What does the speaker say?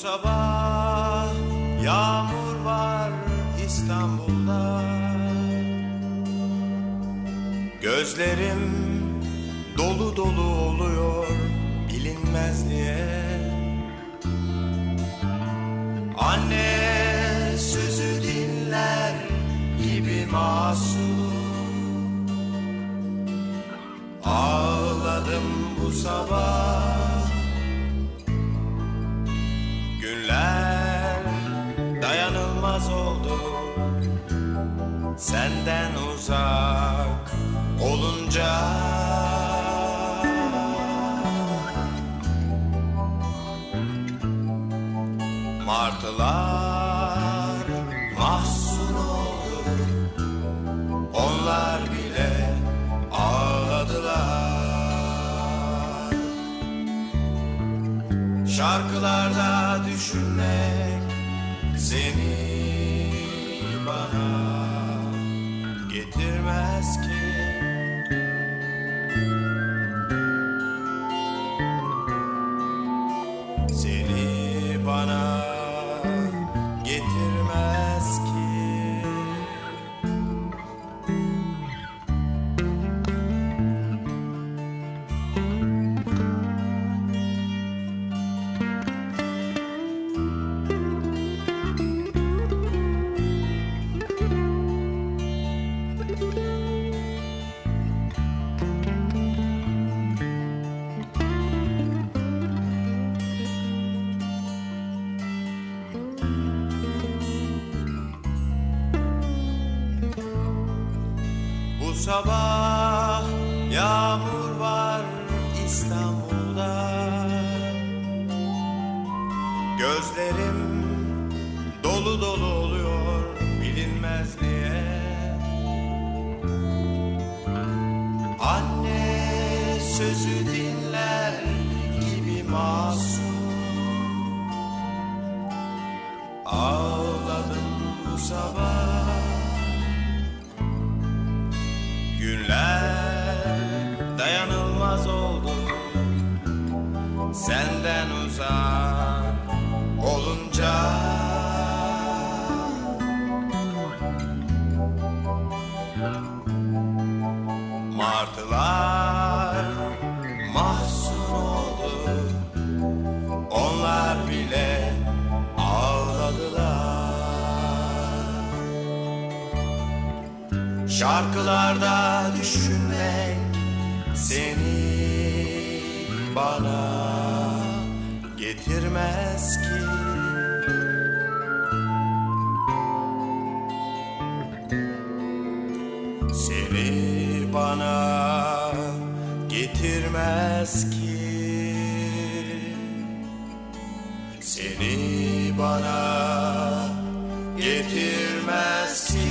sabah yağmur var İstanbul'da. Gözlerim dolu dolu oluyor bilinmezliğe. Anne sözü dinler gibi masum. Ağladım bu sabah. Günler dayanılmaz oldu senden uzak olunca. Martılar mahzun oldu, onlar bile ağladılar. Şarkılarda düşünmek seni bana getirmez ki. Seni bana getirmez ki. Bu sabah yağmur var İstanbul'da. Gözlerim dolu dolu oluyor bilinmezliğe. Anne sözü dinler gibi masum. Ağladım bu sabah. Günler dayanılmaz oldu senden uzak olunca. Martılar mahzun oldu, onlar bile ağladılar. Şarkılarda düşünmek seni bana getirmez ki. Seni bana getirmez ki. Seni bana getirmez ki.